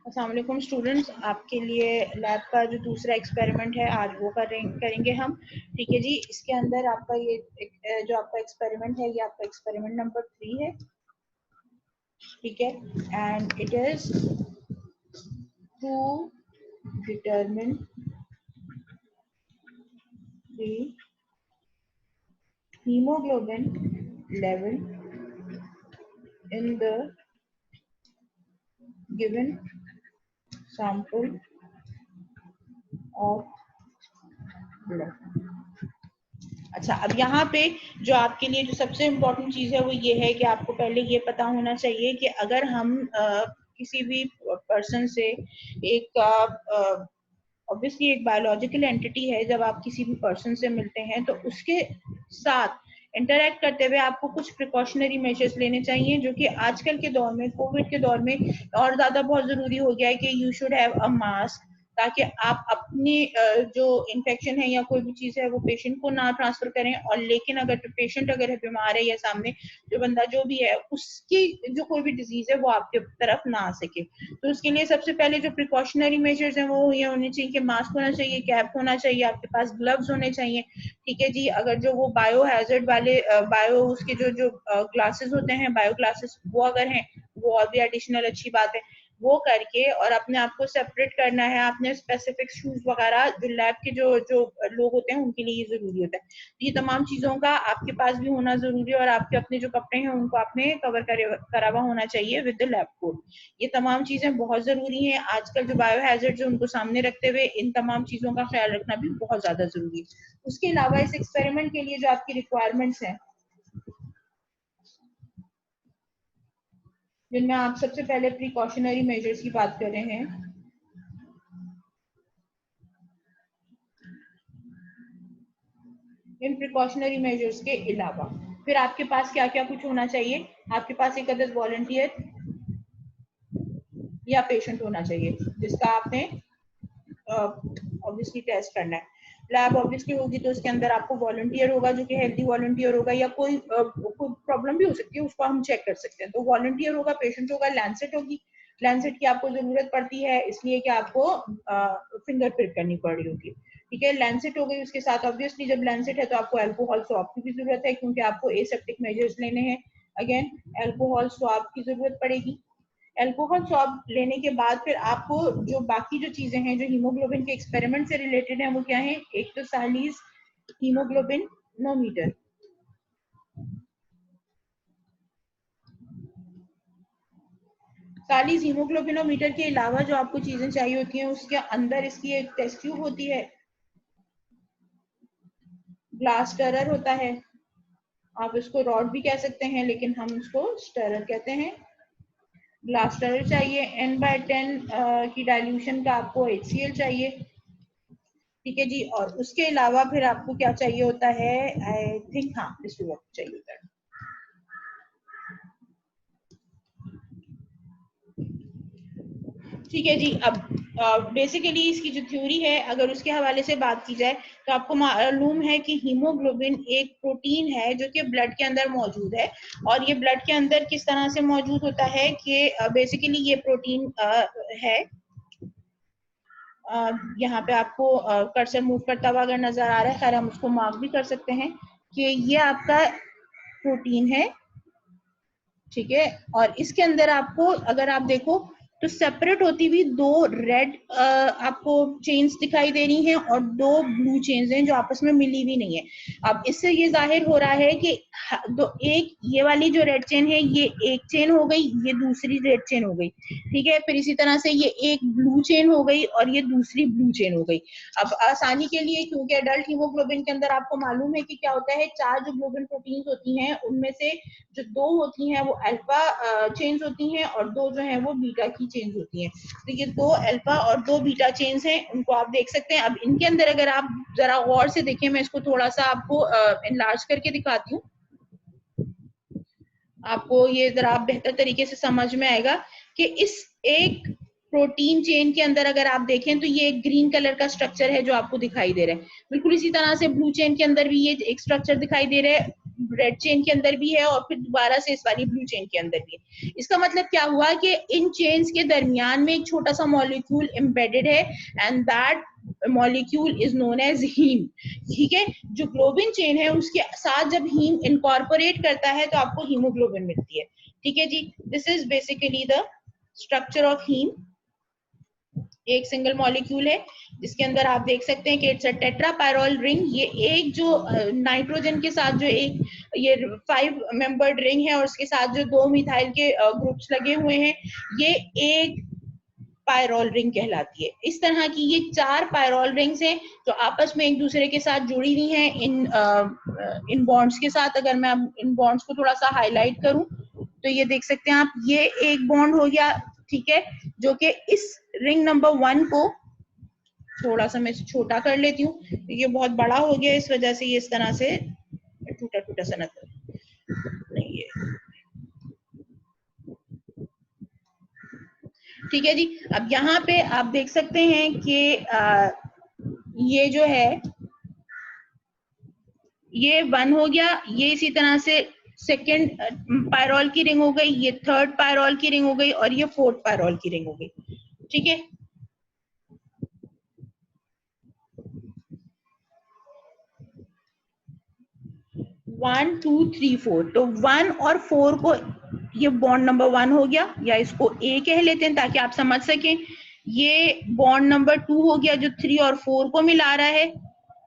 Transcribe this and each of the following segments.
अस्सलाम वालेकुम स्टूडेंट्स, आपके लिए लैब का जो दूसरा एक्सपेरिमेंट है आज वो करेंगे हम। ठीक है जी, इसके अंदर आपका ये जो आपका एक्सपेरिमेंट है ये आपका एक्सपेरिमेंट नंबर 3 है। ठीक है, and it is to determine the haemoglobin level in the given sample of blood. अच्छा, अब यहाँ पे जो आपके लिए जो सबसे इम्पोर्टेंट चीज है वो ये है कि आपको पहले ये पता होना चाहिए कि अगर हम किसी भी पर्सन से एक ऑब्वियसली एक बायोलॉजिकल एंटिटी है, जब आप किसी भी पर्सन से मिलते हैं तो उसके साथ इंटरेक्ट करते हुए आपको कुछ प्रिकॉशनरी मेजर्स लेने चाहिए, जो कि आजकल के दौर में, कोविड के दौर में और ज्यादा बहुत जरूरी हो गया है कि you should have a mask, ताकि आप अपनी जो इन्फेक्शन है या कोई भी चीज है वो पेशेंट को ना ट्रांसफर करें। और लेकिन अगर पेशेंट अगर है बीमार है या सामने जो बंदा जो भी है उसकी जो कोई भी डिजीज है वो आपके तरफ ना आ सके, तो उसके लिए सबसे पहले जो प्रिकॉशनरी मेजर्स हैं वो ये होने चाहिए कि मास्क होना चाहिए, कैप होना चाहिए, आपके पास ग्लव्स होने चाहिए। ठीक है जी, अगर जो वो बायो हैजर्ड वाले बायो उसके जो जो ग्लासेस होते हैं, बायो ग्लासेस, वो अगर हैं वो और भी एडिशनल अच्छी बात है। वो करके और अपने आप को सेपरेट करना है, अपने स्पेसिफिक शूज वगैरह जो लैब के जो जो लोग होते हैं उनके लिए ये जरूरी होता है। ये तमाम चीजों का आपके पास भी होना जरूरी है और आपके अपने जो कपड़े हैं उनको आपने कवर करा हुआ होना चाहिए विद द लैब कोट। ये तमाम चीजें बहुत जरूरी हैं। आजकल जो बायो हैजर्ड जो उनको सामने रखते हुए इन तमाम चीजों का ख्याल रखना भी बहुत ज्यादा जरूरी है। उसके अलावा इस एक्सपेरिमेंट के लिए जो आपकी रिक्वायरमेंट्स हैं, जिनमें आप सबसे पहले प्रिकॉशनरी मेजर्स की बात कर रहे हैं, इन प्रिकॉशनरी मेजर्स के अलावा फिर आपके पास क्या क्या कुछ होना चाहिए। आपके पास एक अदद वॉलंटियर या पेशेंट होना चाहिए जिसका आपने ऑब्वियसली टेस्ट करना है। लैब ऑब्वियसली होगी तो उसके अंदर आपको वॉलंटियर होगा जो कि हेल्दी वॉलंटियर होगा, या कोई प्रॉब्लम भी हो सकती है उसको हम चेक कर सकते हैं। तो वॉलंटियर होगा, पेशेंट होगा, लैंसेट होगी। लैंसेट की आपको जरूरत पड़ती है इसलिए कि आपको फिंगर प्रिक करनी पड़ रही होगी। ठीक है, लैंसेट हो गई। उसके साथ ऑब्वियसली जब लैंसेट है तो आपको अल्कोहल स्वाब की भी जरूरत है, क्योंकि आपको एसेप्टिक मेजर्स लेने हैं। अगेन अल्कोहल स्वाब की जरूरत पड़ेगी। अल्कोहल स्वाब लेने के बाद फिर आपको जो बाकी जो चीजें हैं जो हीमोग्लोबिन के एक्सपेरिमेंट से रिलेटेड है वो क्या है। एक तो सालीज हीमोग्लोबिनोमीटर, सालीज हीमोग्लोबिनोमीटर के अलावा जो आपको चीजें चाहिए होती हैं उसके अंदर इसकी एक टेस्ट ट्यूब होती है, ग्लास स्टरर होता है, आप इसको रॉड भी कह सकते हैं लेकिन हम उसको स्टरर कहते हैं। ग्लास स्टरर चाहिए, N/10 की डाइल्यूशन का आपको HCl चाहिए। ठीक है जी, और उसके अलावा फिर आपको क्या चाहिए होता है, आई थिंक हाँ डिस्ट्रीब्यूटर चाहिए होता है। ठीक है जी, अब बेसिकली इसकी जो थ्योरी है अगर उसके हवाले से बात की जाए तो आपको मालूम है कि हीमोग्लोबिन एक प्रोटीन है जो कि ब्लड के अंदर मौजूद है। और ये ब्लड के अंदर किस तरह से मौजूद होता है कि बेसिकली ये प्रोटीन है, यहाँ पे आपको कर्सर मूव करता हुआ अगर नजर आ रहा है, खैर हम उसको मार्क भी कर सकते हैं कि ये आपका प्रोटीन है। ठीक है, और इसके अंदर आपको अगर आप देखो तो सेपरेट होती हुई दो रेड आपको चेन्स दिखाई दे रही हैं और दो ब्लू चेन्स हैं जो आपस में मिली भी नहीं है। अब इससे ये जाहिर हो रहा है कि दो, एक ये वाली जो रेड चेन है ये एक चेन हो गई, ये दूसरी रेड चेन हो गई। ठीक है, फिर इसी तरह से ये एक ब्लू चेन हो गई और ये दूसरी ब्लू चेन हो गई। अब आसानी के लिए, क्योंकि अडल्ट हीमोग्लोबिन के अंदर आपको मालूम है कि क्या होता है, 4 जो ग्लोबिन प्रोटीन्स होती हैं उनमें से जो 2 होती हैं वो अल्फा चेन्स होती हैं और 2 जो है वो बीटा की चेन्स होती हैं। तो ये 2 अल्फा और 2 बीटा चेन्स हैं, उनको आप देख सकते हैं। अब इनके अंदर अगर आप जरा गौर से देखें, मैं इसको थोड़ा सा आपको एनलार्ज करके दिखाती हूँ, आपको ये जरा बेहतर तरीके से समझ में आएगा कि इस एक प्रोटीन चेन के अंदर अगर आप देखें तो ये एक ग्रीन कलर का स्ट्रक्चर है जो आपको दिखाई दे रहा है। बिल्कुल इसी तरह से ब्लू चेन के अंदर भी ये एक स्ट्रक्चर दिखाई दे रहा है। रेड चेन के अंदर भी है और फिर दोबारा से इस वाली ब्लू चेन के अंदर भी है। इसका मतलब क्या हुआ कि इन चेन्स के दरमियान में एक छोटा सा मॉलिक्यूल एम्बेडेड है and that molecule is known as haem. ठीक है, जो ग्लोबिन चेन है उसके साथ जब हीम इनकॉर्पोरेट करता है तो आपको हीमोग्लोबिन मिलती है। ठीक है जी, this is basically the structure of haem. एक सिंगल मॉलिक्यूल है जिसके अंदर आप देख सकते हैं कि इट्स अ टेट्रापायरोल रिंग। ये एक जो नाइट्रोजन के साथ जो एक ये 5 मेंबर्ड रिंग है और उसके साथ जो 2 मिथाइल के ग्रुप्स लगे हुए हैं, ये एक पायरोल रिंग कहलाती है। इस तरह की ये 4 पायरोल रिंग्स हैं जो आपस में एक दूसरे के साथ जुड़ी हुई हैं इन बॉन्ड्स के साथ। अगर मैं इन बॉन्ड्स को थोड़ा सा हाईलाइट करूं तो ये देख सकते हैं आप, ये एक बॉन्ड हो गया, ठीक है, जो कि इस रिंग नंबर 1 को थोड़ा सा मैं छोटा कर लेती हूँ, ये बहुत बड़ा हो गया, इस वजह से ये इस तरह से टूटा टूटा सा नहीं है। ठीक है जी, अब यहाँ पे आप देख सकते हैं कि ये जो है ये 1 हो गया, ये इसी तरह से सेकेंड पायरोल की रिंग हो गई, ये थर्ड पायरोल की रिंग हो गई और ये फोर्थ पायरोल की रिंग हो गई। ठीक है, वन टू थ्री फोर, तो 1 और 4 को ये बॉन्ड नंबर 1 हो गया, या इसको ए कह लेते हैं ताकि आप समझ सकें। ये बॉन्ड नंबर 2 हो गया जो 3 और 4 को मिला रहा है,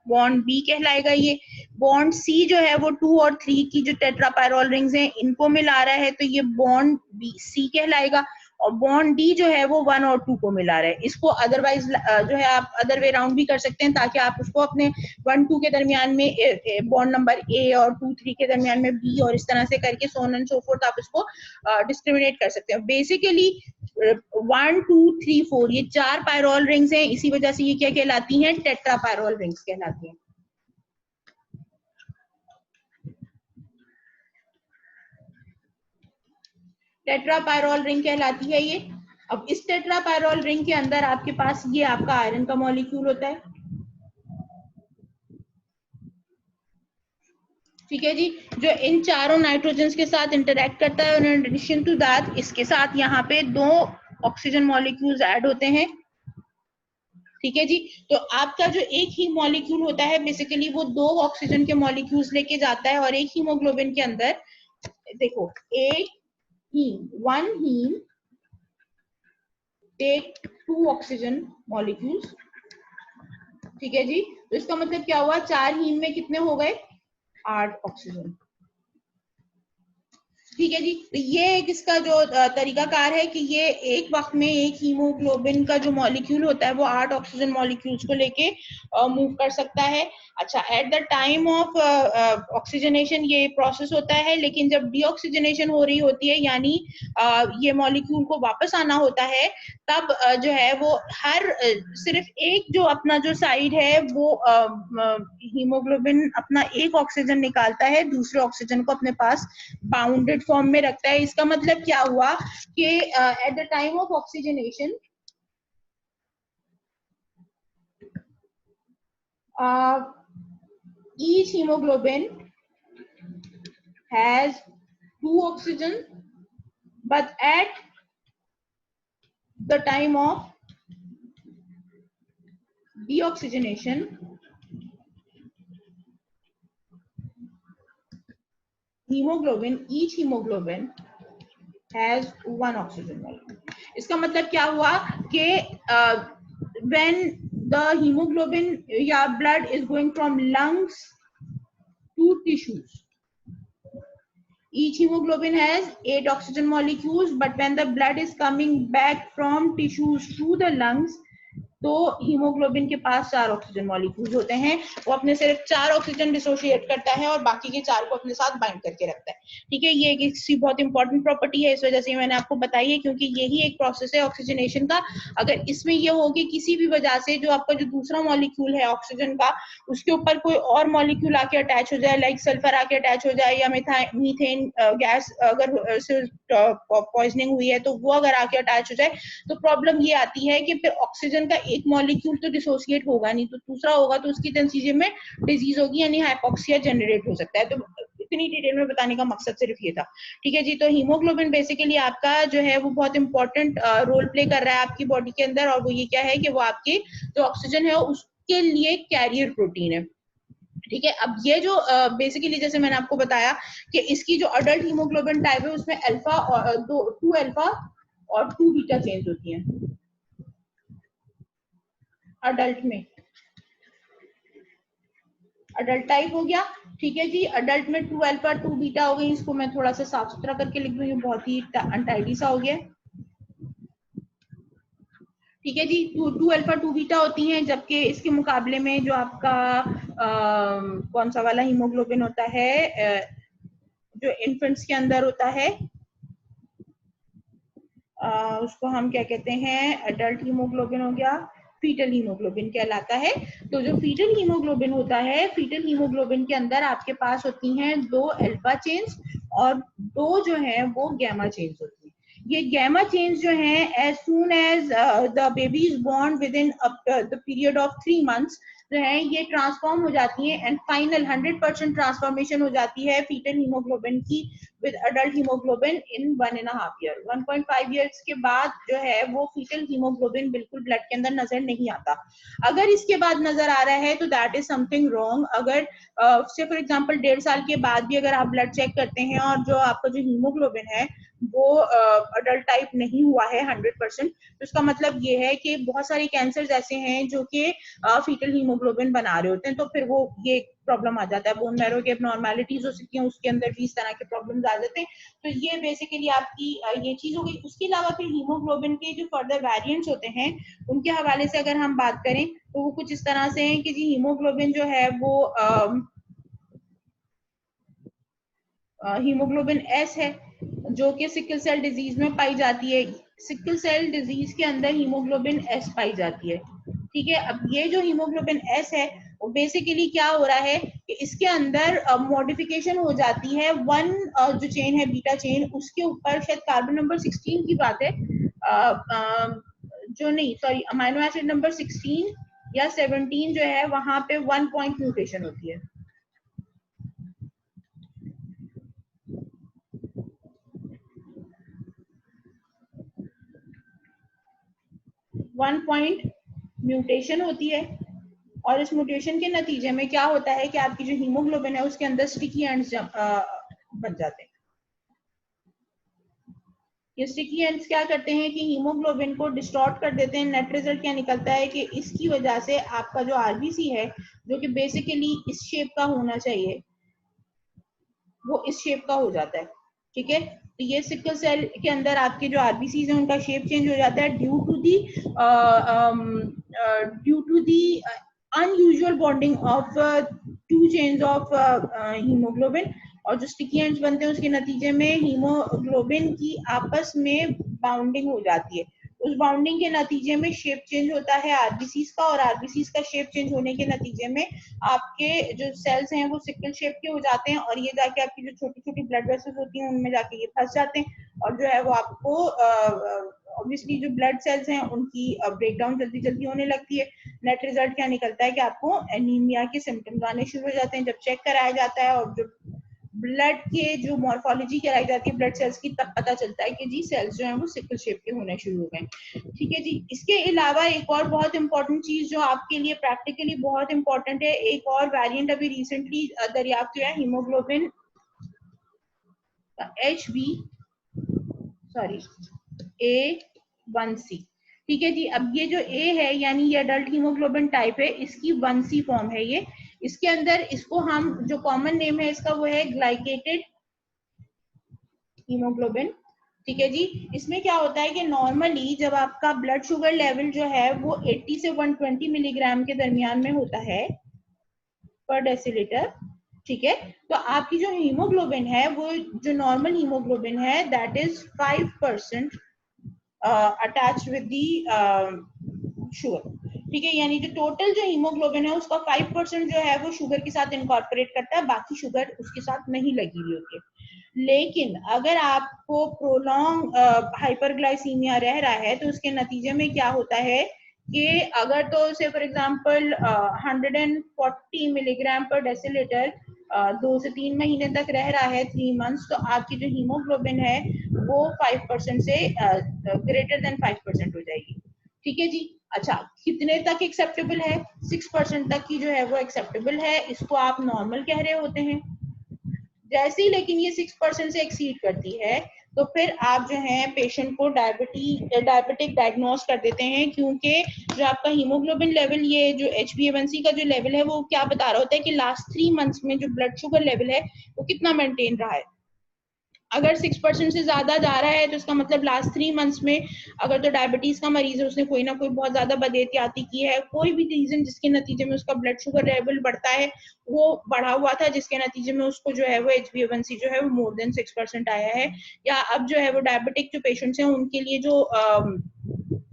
बॉन्ड बी कहलाएगा। ये बॉन्ड सी जो है वो 2 और 3 की जो टेट्रापायरोल रिंग्स हैं इनको मिला रहा है, तो ये बॉन्ड बी सी कहलाएगा। और बॉन्ड डी जो है वो 1 और 2 को मिला रहा है। इसको अदरवाइज जो है आप अदर वे राउंड भी कर सकते हैं ताकि आप उसको अपने 1 2 के दरमियान में बॉन्ड नंबर ए और 2 3 के दरमियान में बी और इस तरह से करके so on and so fourth आप इसको डिस्क्रिमिनेट कर सकते हैं। बेसिकली 1 2 3 4 ये 4 पायरोल रिंग्स हैं, इसी वजह से ये क्या कहलाती हैं, टेट्रापायरोल रिंग्स कहलाती हैं। टेट्रापायरोल रिंग कहलाती है ये। अब इस टेट्रापायरोल रिंग के अंदर आपके पास ये आपका आयरन का मॉलिक्यूल होता है। ठीक है जी, जो इन चारों नाइट्रोजन के साथ इंटरेक्ट करता है और इन एडिशन टू दैट इसके साथ यहाँ पे 2 ऑक्सीजन मॉलिक्यूल्स ऐड होते हैं। ठीक है जी, तो आपका जो एक ही मॉलिक्यूल होता है बेसिकली वो 2 ऑक्सीजन के मॉलिक्यूल्स लेके जाता है और एक हीमोग्लोबिन के अंदर देखो एक haem 1 haem take 2 oxygen molecules. ठीक है जी, तो इसका मतलब क्या हुआ, 4 हीम में कितने हो गए, 8 ऑक्सीजन। ठीक है जी, तो ये एक इसका जो तरीकाकार है कि ये एक वक्त में एक हीमोग्लोबिन का जो मॉलिक्यूल होता है वो 8 ऑक्सीजन मॉलिक्यूल्स को लेके मूव कर सकता है। अच्छा, at the time of oxygenation ये प्रोसेस होता है, लेकिन जब डीऑक्सीजनेशन हो रही होती है यानी ये मॉलिक्यूल को वापस आना होता है, तब जो है वो हर सिर्फ एक जो अपना जो साइड है वो हीमोग्लोबिन अपना एक ऑक्सीजन निकालता है, दूसरे ऑक्सीजन को अपने पास बाउंडेड फॉर्म में रखता है। इसका मतलब क्या हुआ कि at the time of oxygenation each hemoglobin has 2 oxygen, but at the time of deoxygenation each hemoglobin has 1 oxygen molecule. इसका मतलब क्या हुआ कि when the hemoglobin या blood is going from lungs to tissues, each hemoglobin has 8 oxygen molecules, but when the blood is coming back from tissues to the lungs, तो haemoglobin के पास 4 oxygen molecules होते हैं। वो अपने सिर्फ 4 ऑक्सीजन डिसोशिएट करता है और बाकी के 4 को अपने साथ बाइंड करके रखता है। ठीक है, ये एक बहुत इंपॉर्टेंट प्रॉपर्टी है, इस वजह से मैंने आपको बताई है, क्योंकि यही एक प्रोसेस है ऑक्सीजनेशन का। अगर इसमें ये हो कि किसी भी वजह से जो आपका जो दूसरा मॉलिक्यूल है ऑक्सीजन का, उसके ऊपर कोई और मॉलिक्यूल आके अटैच हो जाए, लाइक सल्फर आके अटैच हो जाए या मीथेन गैस अगर पॉइजनिंग हुई है तो वो अगर आके अटैच हो जाए, तो प्रॉब्लम ये आती है कि फिर ऑक्सीजन का एक मॉलिक्यूल तो डिसोसिएट होगा नहीं, तो दूसरा होगा तो उसकी चीजें में डिजीज होगी, यानी हाइपोक्सिया जनरेट हो सकता है। तो इतनी डिटेल में बताने का मकसद सिर्फ ये था। ठीक है जी। तो हीमोग्लोबिन बेसिकली आपका जो है वो बहुत इंपॉर्टेंट रोल प्ले कर रहा है आपकी बॉडी के अंदर, और वो ये क्या है कि वो आपके जो ऑक्सीजन है उसके लिए कैरियर प्रोटीन है। ठीक है। अब ये जो बेसिकली जैसे मैंने आपको बताया कि इसकी जो अडल्ट हीमोग्लोबिन टाइप है उसमें अल्फा और 2 अल्फा और 2 बीटा चेंज होती हैं अडल्ट में। अडल्ट टाइप हो गया। ठीक है जी। अडल्ट में 2 अल्फा 2 बीटा हो गई। इसको मैं थोड़ा सा साफ सुथरा करके लिख दूं, ये बहुत ही अनटाइडी सा हो गया। ठीक है जी। 2 अल्फा 2 बीटा होती हैं, जबकि इसके मुकाबले में जो आपका कौन सा वाला हीमोग्लोबिन होता है जो इन्फेंट्स के अंदर होता है, उसको हम क्या कहते हैं, एडल्ट हीमोग्लोबिन हो गया, फीटल हीमोग्लोबिन कहलाता है। तो जो फीटल हीमोग्लोबिन होता है, फीटल हीमोग्लोबिन के अंदर आपके पास होती हैं 2 अल्फा चेन्स और 2 जो है वो गैमा चेन्स होती हैं। ये गैमा चेन्स जो है as soon as the baby is born within the period of 3 months जो है ये ट्रांसफॉर्म हो जाती है एंड फाइनल 100% ट्रांसफॉर्मेशन हो जाती है फीटल हीमोग्लोबिन की with adult haemoglobin in 1.5 year. 1.5 years के बाद जो है वो फीटल हीमोग्लोबिन बिल्कुल ब्लड के अंदर नजर नहीं आता। अगर इसके बाद नजर आ रहा है तो दैट इज समथिंग रॉन्ग। अगर से फॉर एग्जांपल 1.5 साल के बाद भी अगर आप ब्लड चेक करते हैं और जो आपका जो हीमोग्लोबिन है वो अडल्ट टाइप नहीं हुआ है 100%, तो इसका मतलब ये है कि बहुत सारे कैंसर्स ऐसे हैं जो कि फीटल हीमोग्लोबिन बना रहे होते हैं, तो फिर वो ये प्रॉब्लम आ जाता है। बोन मैरो की एबनॉर्मेलिटीज हो सकती हैं, उसके अंदर भी इस तरह के प्रॉब्लम्स आ जाते हैं। तो ये बेसिकली आपकी ये चीज हो गई। उसके अलावा फिर हीमोग्लोबिन के जो फर्दर वेरिएंट्स होते हैं उनके हवाले से अगर हम बात करें तो वो कुछ इस तरह से हैं कि जी हीमोग्लोबिन जो है वो हीमोग्लोबिन एस है जो कि सिकल सेल डिजीज में पाई जाती है। सिकल सेल डिजीज के अंदर हीमोग्लोबिन एस पाई जाती है। ठीक है। अब ये जो हीमोग्लोबिन एस है वो बेसिकली क्या हो रहा है कि इसके अंदर मॉडिफिकेशन हो जाती है वन जो चेन है बीटा चेन उसके ऊपर, शायद कार्बन नंबर 16 की बात है, जो नहीं सॉरी अमाइनो एसिड नंबर 16 या 17 जो है वहां पे 1 पॉइंट म्यूटेशन होती है। 1 पॉइंट म्यूटेशन होती है और इस म्यूटेशन के नतीजे में क्या होता है कि आपकी जो हीमोग्लोबिन है उसके अंदर स्टिकी एंड्स बन जाते हैं। ये स्टिकी एंड्स क्या करते हैं कि हीमोग्लोबिन को डिस्टॉर्ट कर देते हैं। नेट रिजल्ट क्या निकलता है कि इसकी वजह से आपका जो आरबीसी है जो कि बेसिकली इस शेप का होना चाहिए वो इस शेप का हो जाता है। ठीक है। तो ये सिकल सेल के अंदर आपके जो आरबीसी है उनका शेप चेंज हो जाता है due to the unusual bonding of 2 chains of haemoglobin, और जो स्टिकी एंड्स बनते हैं उसके नतीजे में हीमोग्लोबिन की आपस में बाउंडिंग हो जाती है। उस बाउंडिंग के नतीजे में शेप चेंज होता है आरबीसीज का, और आरबीसीज का शेप चेंज होने के नतीजे में आपके जो सेल्स हैं वो सिकल शेप के हो जाते हैं, और ये जाके आपकी जो छोटी छोटी ब्लड वेसल्स होती हैं उनमें जाके ये फंस जाते हैं, और जो है वो आपको ऑब्वियसली जो ब्लड सेल्स हैं उनकी ब्रेकडाउन जल्दी जल्दी होने लगती है। नेट रिजल्ट क्या निकलता है कि आपको एनीमिया के सिम्टम्स आने शुरू हो जाते हैं। जब चेक कराया जाता है और जो ब्लड के जो मॉर्फोलॉजी कराई जाती है ब्लड सेल्स की, तब पता चलता है कि जी सेल्स जो है वो सिकल शेप के होने शुरू हो गए। ठीक है जी। इसके अलावा एक और बहुत इंपॉर्टेंट चीज जो आपके लिए प्रैक्टिकली बहुत इंपॉर्टेंट है, एक और वेरिएंट अभी रिसेंटली दरियाफ्त हुआ है हीमोग्लोबिन HB सॉरी A1C। ठीक है जी। अब ये जो A है यानी ये अडल्ट हीमोग्लोबिन टाइप है, इसकी 1C फॉर्म है ये। इसके अंदर इसको हम जो कॉमन नेम है इसका वो है ग्लाइकेटेड हीमोग्लोबिन। ठीक है जी। इसमें क्या होता है कि नॉर्मली जब आपका ब्लड शुगर लेवल जो है वो 80 से 120 मिलीग्राम के दरमियान में होता है पर डेसीलीटर। ठीक है। तो आपकी जो हीमोग्लोबिन है वो जो नॉर्मल हीमोग्लोबिन है that is 5% attach with the sugar. ठीक है। यानी जो टोटल जो हीमोग्लोबिन है उसका 5% जो है वो शुगर के साथ इनकॉर्पोरेट करता है, बाकी शुगर उसके साथ नहीं लगी हुई होती है। लेकिन अगर आपको प्रोलॉन्ग हाइपरग्लाइसीमिया रह रहा है तो उसके नतीजे में क्या होता है कि अगर तो से फॉर एग्जांपल 140 मिलीग्राम पर डेसीलीटर 2 से 3 महीने तक रह रहा है, 3 मंथ्स, तो आपकी जो हीमोग्लोबिन है वो 5% से ग्रेटर देन 5% हो जाएगी। ठीक है जी। अच्छा, कितने तक एक्सेप्टेबल है? 6% तक की जो है वो एक्सेप्टेबल है, इसको आप नॉर्मल कह रहे होते हैं। जैसे ही लेकिन ये 6% से एक्सीड करती है तो फिर आप जो है पेशेंट को डायबिटिक डायग्नोस कर देते हैं, क्योंकि जो आपका हीमोग्लोबिन लेवल, ये जो HbA1c का जो लेवल है वो क्या बता रहा होता है कि लास्ट 3 मंथ्स में जो ब्लड शुगर लेवल है वो कितना मेंटेन रहा है। अगर 6% से ज्यादा जा रहा है तो इसका मतलब लास्ट 3 मंथ्स में अगर तो डायबिटीज का मरीज है, उसने कोई ना कोई बहुत ज्यादा बदएहतियाती की है, कोई भी रीजन जिसके नतीजे में उसका ब्लड शुगर लेवल बढ़ता है, वो बढ़ा हुआ था जिसके नतीजे में उसको जो है वो HbA1c जो है वो मोर देन 6% आया है, या अब जो है वो डायबिटिक जो पेशेंट्स हैं उनके लिए जो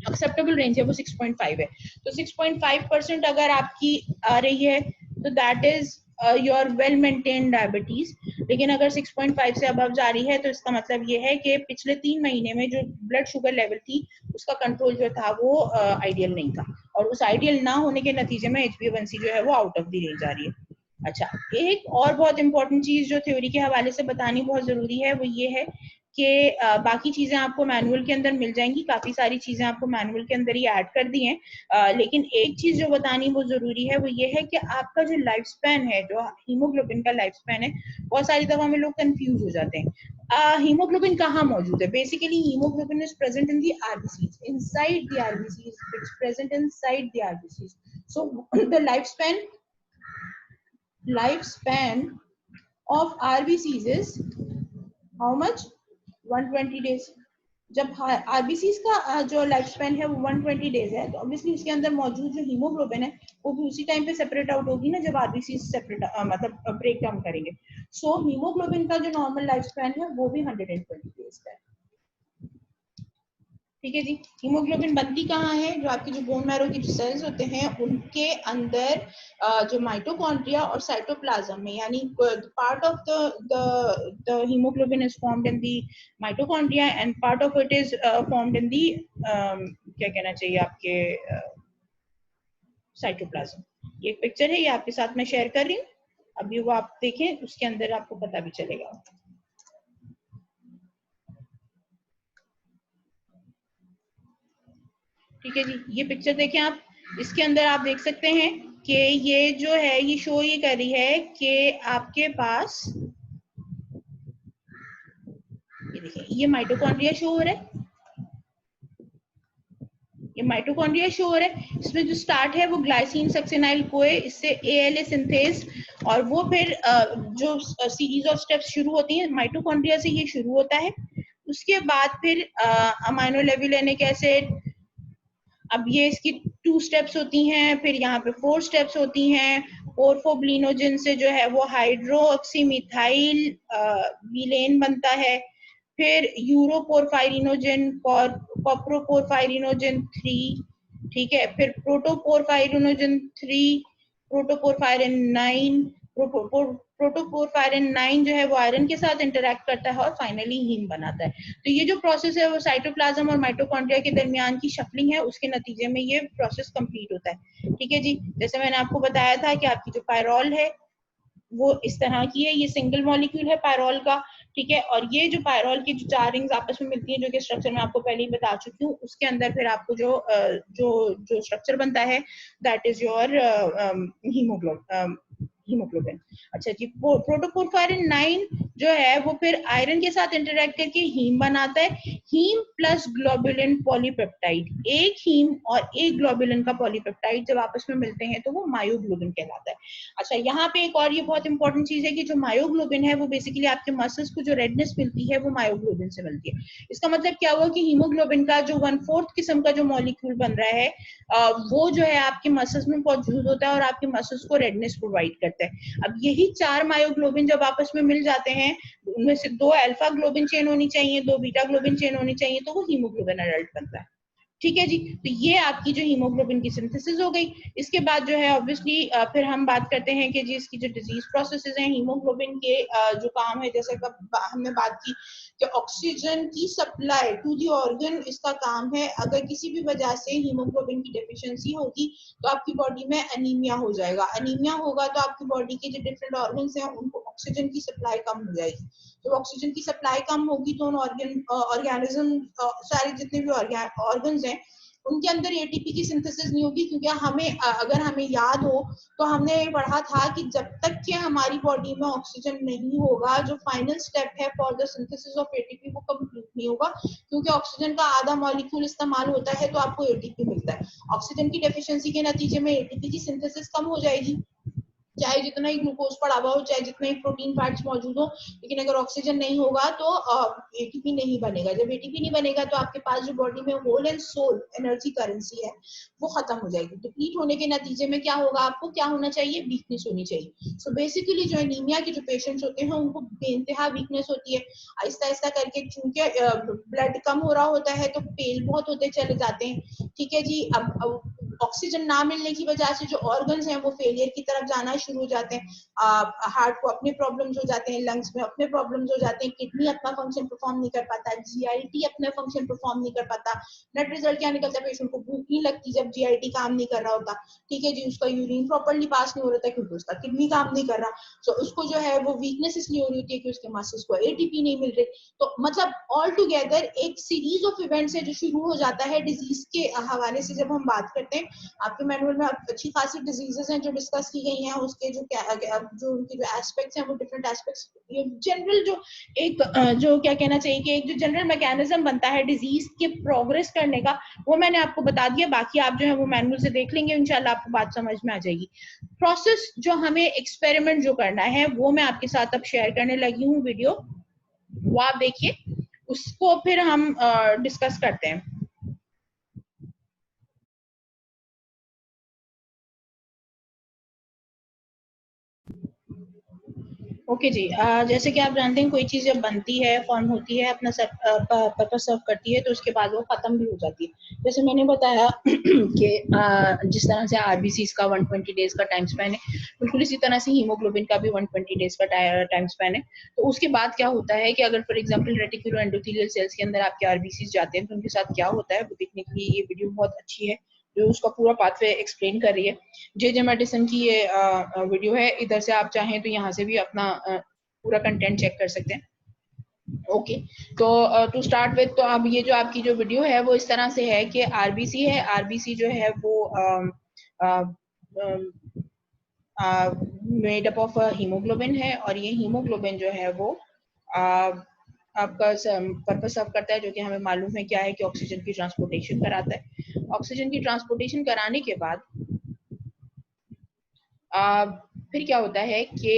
एक्सेप्टेबल रेंज है वो 6.5 है। तो 6.5% अगर आपकी आ रही है तो that is your well maintain diabetes. लेकिन अगर 6.5 से अबव जा रही है तो इसका मतलब ये है कि पिछले 3 महीने में जो ब्लड शुगर लेवल थी उसका कंट्रोल जो था वो आइडियल नहीं था, और उस आइडियल ना होने के नतीजे में HbA1c जो है वो आउट ऑफ द रेंज आ रही है। अच्छा, एक और बहुत इंपॉर्टेंट चीज जो थ्योरी के हवाले से बतानी बहुत जरूरी है वो ये है कि बाकी चीजें आपको मैनुअल के अंदर मिल जाएंगी, काफी सारी चीजें आपको मैनुअल के अंदर ही ऐड कर दी हैं, लेकिन एक चीज जो बतानी वो जरूरी है वो ये है कि आपका जो लाइफ स्पैन है, जो हीमोग्लोबिन का लाइफ स्पैन है, बहुत सारी दफा में लोग कंफ्यूज हो जाते हैं। हीमोग्लोबिन कहाँ मौजूद है? Basically haemoglobin is present in the RBCs, inside the RBCs, it's present inside the RBCs. So the lifespan of RBCs is how much? 120 days। जब आरबीसीज का जो लाइफ स्पैन है वो 120 डेज है, तो ऑब्वियसली उसके अंदर मौजूद जो हीमोग्लोबिन है वो भी उसी टाइम पे सेपरेट आउट होगी ना जब आरबीसी सेपरेट मतलब ब्रेक डाउन करेंगे। सो हीमोग्लोबिन का जो नॉर्मल लाइफ स्पैन है वो भी 120 डेज का है। ठीक है जी। हीमोग्लोबिन बनती कहाँ है? जो आपकी जो बोन मैरो की सेल्स होते हैं उनके अंदर जो माइटोकॉन्ड्रिया और साइटोप्लाज्म में, यानी part of the haemoglobin is formed in the mitochondria and part of it is formed in the क्या कहना चाहिए आपके साइटोप्लाज्म। ये एक पिक्चर है, ये आपके साथ मैं शेयर कर रही हूँ, अभी वो आप देखें, उसके अंदर आपको पता भी चलेगा। ठीक है जी, ये पिक्चर देखें आप, इसके अंदर आप देख सकते हैं कि ये जो है ये शो ये कर रही है कि आपके पास ये देखिए ये माइटोकॉन्ड्रिया शो हो रहा है, ये माइटोकॉन्ड्रिया शो हो रहा है। इसमें जो स्टार्ट है वो ग्लाइसिन सक्सिनाइल कोए, इससे ALA सिंथेज, और वो फिर जो सीरीज ऑफ स्टेप्स शुरू होती हैं माइटोकॉन्ड्रिया से, ये शुरू होता है। उसके बाद फिर अमाइनो लेविलेनिक एसिड, अब ये इसकी 2 स्टेप्स होती हैं, फिर यहाँ पे 4 स्टेप्स होती हैं। पोरफोब्लिनोजिन से जो है वो हाइड्रोक्सीमिथाइल विलेन बनता है, फिर यूरोपोरफायरिनोजिन, कॉप्रोपोरफायरिनोजिन 3, ठीक है, फिर प्रोटोपोरफायरिनोजिन 3, प्रोटोपोरफायरिन 9, प्रोटोपोरफायरिन 9 जो है वो आयरन के साथ इंटरेक्ट करता है और फाइनली हीम बनाता है। तो ये जो प्रोसेस है वो साइटोप्लाज्म और माइटोकॉन्ड्रिया के दरमियान की शफलिंग है, उसके नतीजे में ये प्रोसेस कंप्लीट होता है। ठीक है जी। जैसे मैंने आपको बताया था कि आपकी जो पायरोल है वो इस तरह की है, ये सिंगल मॉलिक्यूल है पायरोल का, ठीक है, और ये जो पायरोल की जो 4 रिंग्स आपस में मिलती हैं, जो कि स्ट्रक्चर मैं आपको पहले ही बता चुकी हूँ, उसके अंदर फिर आपको जो जो स्ट्रक्चर बनता है दैट इज योर हीमोग्लोबिन। अच्छा जी, प्रोटोपोरफायरिन 9 जो है वो फिर आयरन के साथ इंटरेक्ट करके हीम बनाता है। हीम प्लस ग्लोबुलिन पॉलीपेप्टाइड, एक हीम और एक ग्लोबुलिन का पॉलीपेप्टाइड जब आपस में मिलते हैं तो वो मायोग्लोबिन कहलाता है। अच्छा, यहाँ पे एक और ये बहुत इंपॉर्टेंट चीज है कि जो मायोग्लोबिन है वो बेसिकली आपके मसल्स को जो रेडनेस मिलती है वो मायोग्लोबिन से मिलती है। इसका मतलब क्या हुआ कि हीमोग्लोबिन का जो 1/4 किस्म का जो मॉलिक्यूल बन रहा है वो जो है आपके मसल्स में मौजूद होता है और आपके मसल्स को रेडनेस प्रोवाइड करता है। अब यही 4 मायोग्लोबिन जब आपस में मिल जाते हैं, उनमें से 2 अल्फा ग्लोबिन चेन होनी चाहिए, 2 बीटा ग्लोबिन चेन होनी चाहिए, तो वो हीमोग्लोबिन एडल्ट बनता है। ठीक है जी। तो ये आपकी जो हीमोग्लोबिन की सिंथेसिस हो गई। इसके बाद जो है ऑब्वियसली फिर हम बात करते हैं कि जी इसकी जो डिजीज प्रोसेसेस हैं हीमोग्लोबिन के जो काम है, जैसे हमने बात की कि ऑक्सीजन की सप्लाई टू दी ऑर्गन इसका काम है। अगर किसी भी वजह से हीमोग्लोबिन की डेफिशिएंसी होगी तो आपकी बॉडी में एनीमिया हो जाएगा। एनीमिया होगा तो आपकी बॉडी के जो डिफरेंट ऑर्गन्स हैं उनको ऑक्सीजन की सप्लाई कम हो जाएगी। तो ऑक्सीजन की सप्लाई कम होगी तो उन ऑर्गेनिज्म सारे जितने भी ऑर्गन्स हैं उनके अंदर एटीपी की सिंथेसिस नहीं होगी। क्योंकि अगर हमें याद हो तो हमने पढ़ा था कि जब तक कि हमारी बॉडी में ऑक्सीजन नहीं होगा, जो फाइनल स्टेप है for the synthesis of ATP वो कंप्लीट नहीं होगा। क्योंकि ऑक्सीजन का आधा मॉलिक्यूल इस्तेमाल होता है तो आपको एटीपी मिलता है। ऑक्सीजन की डेफिशिएंसी के नतीजे में एटीपी की सिंथेसिस कम हो जाएगी, चाहे जितना ही ग्लूकोज पड़ा हुआ हो, चाहे जितने ही प्रोटीन फैट्स मौजूद हो, लेकिन अगर ऑक्सीजन नहीं होगा तो एटीपी नहीं बनेगा। जब एटीपी नहीं बनेगा तो आपके पास जो बॉडी में whole and soul energy currency है वो खत्म हो जाएगी। डिप्लीट होने के नतीजे में क्या होगा, आपको क्या होना चाहिए, वीकनेस होनी चाहिए। सो बेसिकली जो एनीमिया के जो पेशेंट्स होते हैं उनको बेइंतहा वीकनेस होती है। आहिस्ता आहिस्ता करके चूंकि ब्लड कम हो रहा होता है तो पेल बहुत होते चले जाते हैं। ठीक है जी। अब ऑक्सीजन ना मिलने की वजह से जो ऑर्गन्स हैं वो फेलियर की तरफ जाना शुरू हो जाते हैं। हार्ट को अपने प्रॉब्लम्स हो जाते हैं, लंग्स में अपने प्रॉब्लम्स हो जाते हैं, किडनी अपना फंक्शन परफॉर्म नहीं कर पाता, जीआईटी अपने फंक्शन परफॉर्म नहीं कर पाता। नेट रिजल्ट क्या निकलता है, पेशेंट को भूख नहीं लगती जब जीआईटी काम नहीं कर रहा होता। ठीक है जी। उसका यूरिन प्रॉपर्ली पास नहीं हो रहा था क्योंकि उसका किडनी काम नहीं कर रहा। सो उसको जो है वो वीकनेस इसलिए हो रही होती है कि उसके मसल्स को एटीपी नहीं मिल रही। तो मतलब ऑल टुगेदर एक सीरीज ऑफ इवेंट्स है जो शुरू हो जाता है डिजीज के हवाले से। जब हम बात करते हैं, आपके मैनुअल में अच्छी खासी डिजीजेस हैं जो डिस्कस की गई हैं, उसके जो उनके जो एस्पेक्ट्स हैं वो डिफरेंट एस्पेक्ट्स, जनरल जो जो क्या कहना चाहिए कि एक जो जनरल मैकेनिज्म बनता है डिजीज के प्रोग्रेस करने का, वो मैंने आपको बता दिया। बाकी आप जो है वो मैनुअल से देख लेंगे, इंशाल्लाह आपको बात समझ में आ जाएगी। प्रोसेस जो हमें एक्सपेरिमेंट जो करना है वो मैं आपके साथ अब शेयर करने लगी हूँ वीडियो, वो आप देखिए, उसको फिर हम डिस्कस करते हैं। ओके जी। जैसे कि आप जानते हैं कोई चीज जब बनती है, फॉर्म होती है, अपना पर्पस सर्व करती है तो उसके बाद वो खत्म भी हो जाती है। जैसे मैंने बताया कि जिस तरह से आरबीसी का 120 डेज का टाइम स्पैन है, बिल्कुल इसी तरह से हीमोग्लोबिन का भी 120 डेज का टाइम स्पैन है। तो उसके बाद क्या होता है कि अगर for example reticulo endothelial cells के अंदर आपके आरबीसी जाते हैं तो उनके साथ क्या होता है वो देखने के लिए ये वीडियो बहुत अच्छी है जो उसका पूरा पाथवे एक्सप्लेन कर रही है। जे मेडिसिन की ये वीडियो है, इधर से आप चाहें तो यहाँ से भी अपना पूरा कंटेंट चेक कर सकते हैं। ओके। तो टू स्टार्ट विद, तो अब ये जो आपकी जो वीडियो है वो इस तरह से है कि आरबीसी है, आरबीसी जो है वो मेड अप ऑफ हीमोग्लोबिन है, और ये हीमोग्लोबिन जो है वो आपका पर्पस सर्व करता है, जो कि हमें मालूम है क्या है कि ऑक्सीजन की ट्रांसपोर्टेशन कराता है। ऑक्सीजन की ट्रांसपोर्टेशन कराने के बाद फिर क्या होता है कि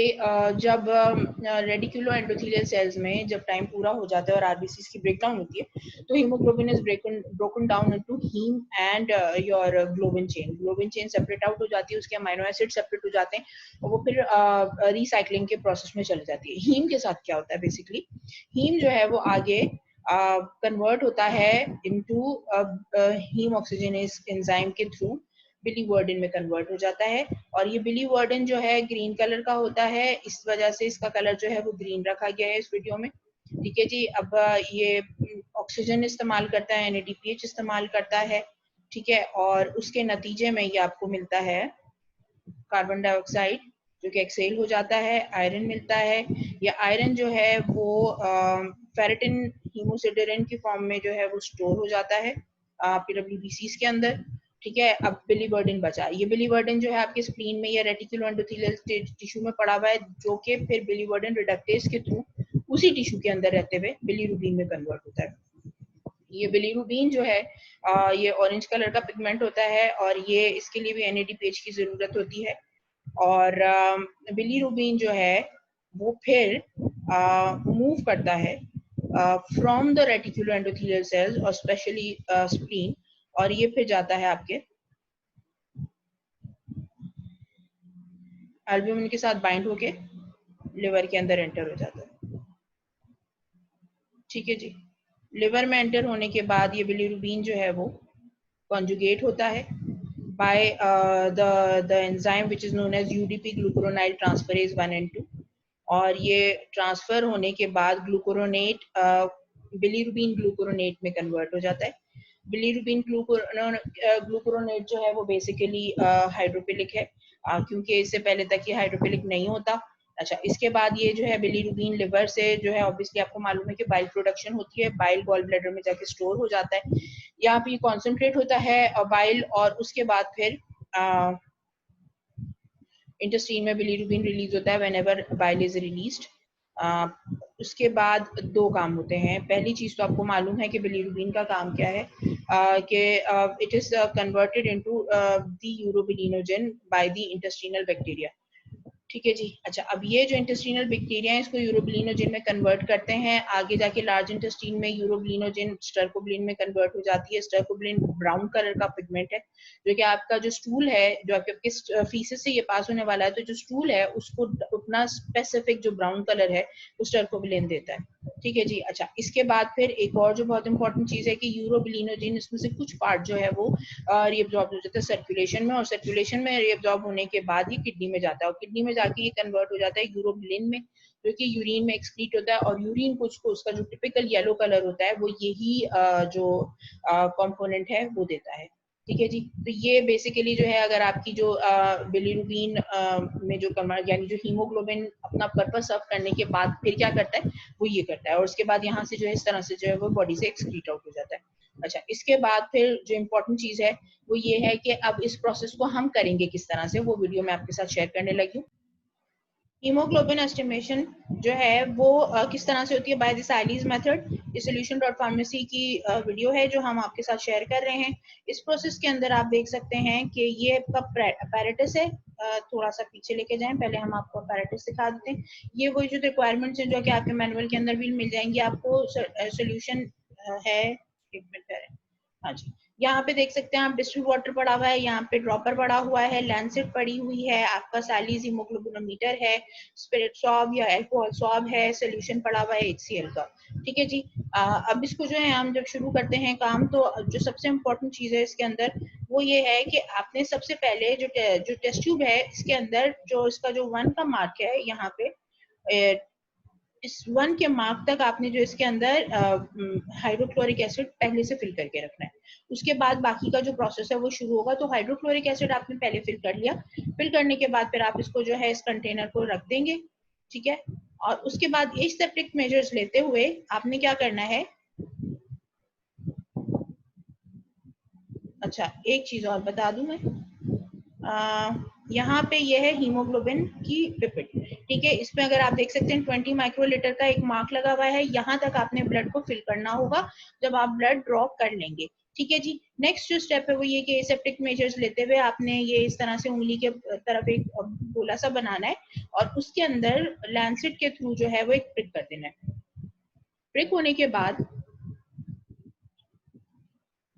जब रेडिकुलो एंडोथेलियल सेल्स में जब टाइम पूरा हो जाता है और आरबीसी की ब्रेकडाउन होती है तो haemoglobin is broken down into haem and your globin chain. Globin chain separate out हो जाती है, उसके अमाइनो एसिड सेपरेट हो जाते हैं और वो फिर रिसाइकलिंग के प्रोसेस में चली जाती है। हीम के साथ क्या होता है, बेसिकली हीम जो है वो आगे कन्वर्ट होता है इनटू हीम ऑक्सीजनेज एंजाइम के थ्रू बिलीवर्डिन में कन्वर्ट हो जाता है। और ये बिलीवर्डिन जो है ग्रीन कलर का होता है, इस वजह से इसका कलर जो है वो ग्रीन रखा गया है इस वीडियो में। ठीक है जी। अब ये ऑक्सीजन इस्तेमाल करता है, NADPH इस्तेमाल करता है, ठीक है, और उसके नतीजे में ये आपको मिलता है कार्बन डाइऑक्साइड जो कि एक्सेल हो जाता है, आयरन मिलता है। या आयरन जो है वो फेरेटिन हीमोसिडेरिन की फॉर्म में जो है वो स्टोर हो जाता है PWBCs के अंदर। ठीक है। अब बिलीवर्डिन बचा, ये बिलीवर्डिन जो है आपके स्प्लीन में या रेटिकुलो एंडोथेलियल टिश्यू में पड़ा हुआ है, जो कि फिर बिलीवर्डिन रिडक्टेज के थ्रू उसी टिश्यू के अंदर रहते हुए बिलीरुबिन में कन्वर्ट होता है। ये बिलीरुबिन जो है ये ऑरेंज कलर का पिगमेंट होता है और ये इसके लिए भी NADPH की जरूरत होती है। और बिलीरुबिन जो है वो फिर मूव करता है from the reticulo endothelial cells और स्पेशली स्प्लीन, और ये फिर जाता है आपके एल्ब्यूमिन के साथ बाइंड होके लिवर के अंदर एंटर हो जाता है। ठीक है जी। लिवर में एंटर होने के बाद ये बिलीरुबिन जो है वो कॉन्जुगेट होता है by the enzyme which is known as UDP glucuronide transferase 1 and 2, और ये ट्रांसफर होने के बाद ग्लूकुरोनेट बिलीरुबिन ग्लूकुरोनेट में कन्वर्ट हो जाता है। बिलीरुबिन ग्लूकुरोनेट जो है वो बेसिकली हाइड्रोफिलिक है, क्योंकि इससे पहले तक ये हाइड्रोफिलिक नहीं होता। अच्छा, इसके बाद ये जो है बिलीरुबिन लिवर से जो है ऑब्वियसली आपको मालूम है कि बाइल प्रोडक्शन होती है, बाइल गॉल ब्लैडर में जाके स्टोर हो जाता है, यहाँ पे कॉन्सेंट्रेट होता है बाइल, और उसके बाद फिर इंटेस्टाइन में बिलीरुबिन रिलीज होता है व्हेनेवर बाइल इज रिलीज्ड। उसके बाद दो काम होते हैं। पहली चीज तो आपको मालूम है कि बिलीरुबिन का काम क्या है, कि it is converted into the urobilinogen by the intestinal bacteria. ठीक है जी। अच्छा, अब ये जो इंटेस्टिनल बैक्टीरिया है इसको यूरोबिलिनोजन में कन्वर्ट करते हैं, आगे जाके लार्ज इंटेस्टाइन में यूरोबिलिनोजन स्टर्कोबिलिन में कन्वर्ट हो जाती है। स्टर्कोबिलिन ब्राउन कलर का पिगमेंट है, जो कि आपका जो स्टूल है, जो आपके फीसेस से ये पास होने वाला है, तो जो स्टूल है उसको अपना स्पेसिफिक जो ब्राउन कलर है वो स्टर्कोबिलिन देता है। ठीक है जी। अच्छा, इसके बाद फिर एक और जो बहुत इंपॉर्टेंट चीज है कि यूरोबिलिनोजन इसमें से कुछ पार्ट जो है वो रीअब्जॉर्ब हो जाता है सर्कुलेशन में, और सर्कुलेशन में रीअब्जॉर्ब होने के बाद ही किडनी में जाता है, और किडनी में जाके ये कन्वर्ट हो जाता है यूरोबिलिन में, जो कि यूरिन में एक्सक्रीट होता है, और यूरिन कुछ को उसका जो टिपिकल येलो कलर होता है वो यही जो कंपोनेंट है वो देता है। ठीक है जी। तो ये बेसिकली जो है, अगर आपकी जो बिलीरुबिन में जो कन्वर्ट यानी जो हीमोग्लोबिन अपना पर्पस सर्व करने के बाद फिर क्या करता है वो ये करता है, और उसके बाद यहाँ से जो है इस तरह से जो है वो बॉडी से एक्सक्रीट आउट हो जाता है। अच्छा, इसके बाद फिर जो इम्पोर्टेंट चीज है वो ये है कि अब इस प्रोसेस को हम करेंगे किस तरह से, वो वीडियो मैं आपके साथ शेयर करने लगी हूँ। हीमोग्लोबिन एस्टिमेशन जो है वो किस तरह से होती है बाय द साइलीज मेथड। ये solution.pharmacy की वीडियो है जो हम आपके साथ शेयर कर रहे हैं। इस प्रोसेस के अंदर आप देख सकते हैं कि ये आपका अपैरेटस है। थोड़ा सा पीछे लेके जाएं, पहले हम आपको अपैरेटस दिखा देते हैं। ये वही जो रिक्वायरमेंट्स हैं जो कि आपके मैनुअल के अंदर भी मिल जाएंगी आपको। सोल्यूशन है, एक मिनट है, हाँ जी, यहाँ पे देख सकते हैं आप डिस्टिल्ड वाटर पड़ा हुआ है, यहाँ पे ड्रॉपर पड़ा हुआ है, लैंसेट पड़ी हुई है, आपका साइलीज हीमोग्लोबिनोमीटर है, स्पिरिट सॉब या अल्कोहल सॉब है, सोल्यूशन पड़ा हुआ है HCl का। ठीक है जी। अब इसको जो है हम जब शुरू करते हैं काम, तो जो सबसे इम्पोर्टेंट चीज है इसके अंदर वो ये है कि आपने सबसे पहले जो टेस्ट ट्यूब है इसके अंदर जो इसका जो 1 का मार्क है यहाँ पे, इस 1 के मार्क तक आपने जो इसके अंदर हाइड्रोक्लोरिक एसिड पहले से फिल करके रखना है। उसके बाद बाकी का जो प्रोसेस है वो शुरू होगा। तो हाइड्रोक्लोरिक एसिड आपने पहले फिल कर लिया, फिल करने के बाद फिर आप इसको जो है इस कंटेनर को रख देंगे। ठीक है। और उसके बाद एसेप्टिक मेजर्स लेते हुए आपने क्या करना है, अच्छा एक चीज और बता दूं मैं, यहाँ पे ये है हीमोग्लोबिन की पिपेट। ठीक है, इसमें अगर आप देख सकते हैं 20 माइक्रोलीटर का एक मार्क लगा हुआ है, यहाँ तक आपने ब्लड को फिल करना होगा जब आप ब्लड ड्रॉ कर लेंगे। ठीक है जी। नेक्स्ट जो स्टेप है वो ये कि एसेप्टिक मेजर्स लेते हुए आपने ये इस तरह से उंगली के तरफ एक गोला सा बनाना है, और उसके अंदर लैंसेट के थ्रू जो है वो एक प्रिक कर देना है। प्रिक होने के बाद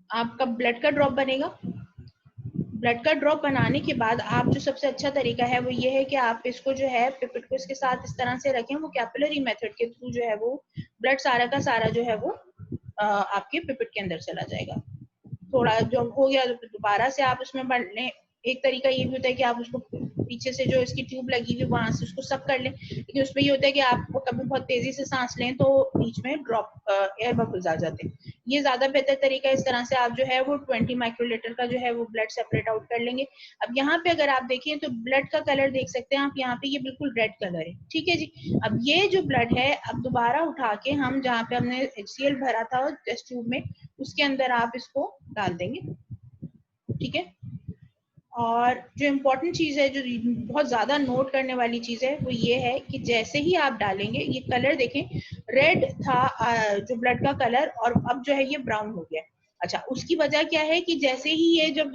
आपका ब्लड का ड्रॉप बनेगा। ब्लड का ड्रॉप बनाने के बाद आप जो सबसे अच्छा तरीका है वो ये है कि आप इसको जो है पिपेट को इसके साथ इस तरह से रखें, वो कैपिलरी मेथड के थ्रू जो है वो ब्लड सारा का सारा जो है वो आपके पिपेट के अंदर चला जाएगा। थोड़ा जो हो गया दोबारा से आप उसमें बढ़ने, एक तरीका ये भी होता है कि आप उसको पीछे से जो इसकी ट्यूब लगी हुई वहां से उसको सक कर लें, लेकिन उसमें ये होता है कि आप कभी बहुत तेजी से सांस लें तो बीच में ड्रॉप एयर बबल्स आ जाते हैं। ये ज्यादा बेहतर तरीका है। इस तरह से आप जो है वो 20 माइक्रोलीटर का जो है वो ब्लड सेपरेट आउट कर लेंगे। अब यहाँ पे अगर आप देखिए तो ब्लड का कलर देख सकते हैं आप, यहाँ पे ये बिल्कुल रेड कलर है। ठीक है जी। अब ये जो ब्लड है अब दोबारा उठा के हम जहाँ पे हमने HCl भरा था टेस्ट ट्यूब में, उसके अंदर आप इसको डाल देंगे। ठीक है। और जो इम्पोर्टेंट चीज है, जो बहुत ज्यादा नोट करने वाली चीज है वो ये है कि जैसे ही आप डालेंगे, ये कलर देखें, रेड था जो ब्लड का कलर, और अब जो है ये ब्राउन हो गया। अच्छा, उसकी वजह क्या है कि जैसे ही ये जब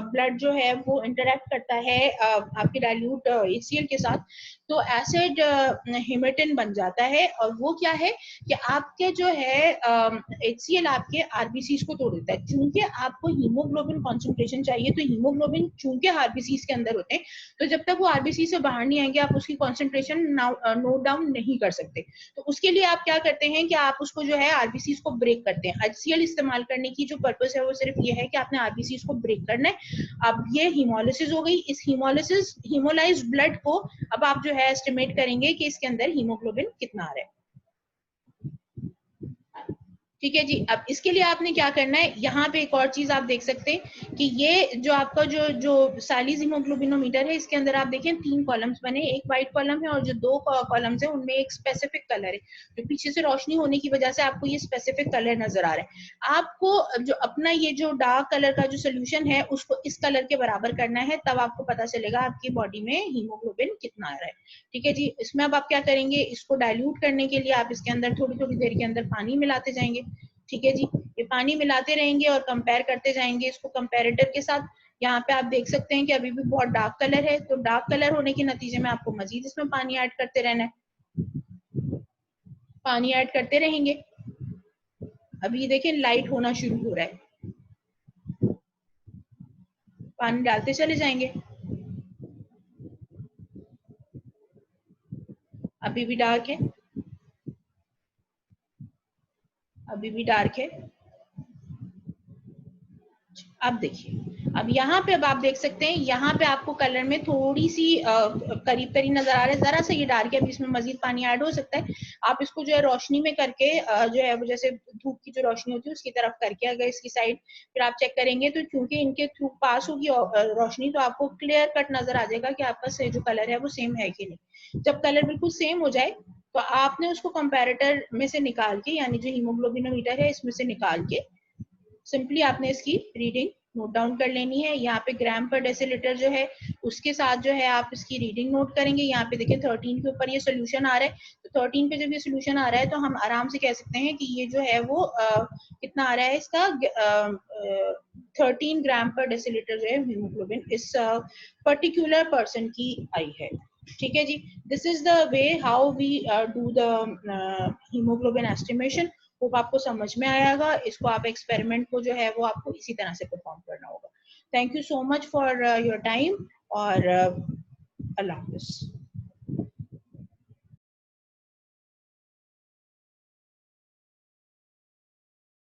ब्लड जो है वो इंटरेक्ट करता है आपके डाइल्यूट HCl के साथ, तो एसिड हेमेटिन बन जाता है, और वो क्या है कि आपके जो है HCl आपके आरबीसीज को तोड़ देता है। चूंकि आपको हीमोग्लोबिन कॉन्सेंट्रेशन चाहिए, तो हीमोग्लोबिन चूंकि आरबीसीज के अंदर होते हैं, तो जब तक वो आरबीसी से बाहर नहीं आएंगे आप उसकी कॉन्सेंट्रेशन नोट डाउन नहीं कर सकते। तो उसके लिए आप क्या करते हैं कि आप उसको जो है आरबीसीज को ब्रेक करते हैं। HCl इस्तेमाल करने की जो पर्पस है वो सिर्फ ये है कि आपने आरबीसीज को ब्रेक करना है। अब ये हीमोलिसिस हो गई। इस हीमोलाइज्ड ब्लड को अब आप जो है एस्टिमेट करेंगे कि इसके अंदर हीमोग्लोबिन कितना आ रहा है। ठीक है जी। अब इसके लिए आपने क्या करना है, यहाँ पे एक और चीज आप देख सकते हैं कि ये जो आपका जो साइलिज हीमोग्लोबिनोमीटर है, इसके अंदर आप देखें 3 कॉलम्स बने, एक व्हाइट कॉलम है और जो 2 कॉलम्स है उनमें एक स्पेसिफिक कलर है। जो पीछे से रोशनी होने की वजह से आपको ये स्पेसिफिक कलर नजर आ रहा है। आपको जो अपना ये जो डार्क कलर का जो सोल्यूशन है उसको इस कलर के बराबर करना है, तब आपको पता चलेगा आपकी बॉडी में हीमोग्लोबिन कितना आ रहा है। ठीक है जी। इसमें अब आप क्या करेंगे, इसको डाइल्यूट करने के लिए आप इसके अंदर थोड़ी थोड़ी देर के अंदर पानी मिलाते जाएंगे। ठीक है जी। ये पानी मिलाते रहेंगे और कंपेयर करते जाएंगे इसको कंपैरेटर के साथ। यहाँ पे आप देख सकते हैं कि अभी भी बहुत डार्क कलर है, तो डार्क कलर होने के नतीजे में आपको मजीद इसमें पानी ऐड करते रहना है। पानी ऐड करते रहेंगे। अभी देखिए लाइट होना शुरू हो रहा है, पानी डालते चले जाएंगे। अभी भी डार्क है, अभी भी डार्क है। अब देखिए, अब यहाँ पे अब आप देख सकते हैं, यहाँ पे आपको कलर में थोड़ी सी करीब करीब नजर आ रहा है, जरा सा ये डार्क है, अभी इसमें मजीद पानी ऐड हो सकता है। आप इसको जो है रोशनी में करके जो है वो जैसे धूप की जो रोशनी होती है उसकी तरफ करके अगर इसकी साइड फिर आप चेक करेंगे, तो क्योंकि इनके थ्रू पास होगी रोशनी, तो आपको क्लियर कट नजर आ जाएगा कि आपका जो कलर है वो सेम है कि नहीं। जब कलर बिल्कुल सेम हो जाए तो आपने उसको कंपैरेटर में से निकाल के, यानी जो हीमोग्लोबिनोमीटर है इसमें से निकाल के सिंपली आपने इसकी रीडिंग नोट डाउन कर लेनी है। यहाँ पे ग्राम पर डेसीलीटर जो है उसके साथ जो है आप इसकी रीडिंग नोट करेंगे। यहाँ पे देखिए 13 के ऊपर ये सोल्यूशन आ रहा है, तो 13 पे जब ये सोल्यूशन आ रहा है तो हम आराम से कह सकते हैं कि ये जो है वो कितना आ रहा है इसका 13 ग्राम पर डेसीलीटर जो है हीमोग्लोबिन इस पर्टिकुलर पर्सन की आई है। ठीक है जी। This is the way how we do the haemoglobin estimation. Hope आपको समझ में आएगा। इसको आप एक्सपेरिमेंट को जो है वो आपको इसी तरह से परफॉर्म करना होगा। Thank you so much for your time, और अल्लाह हाफिज।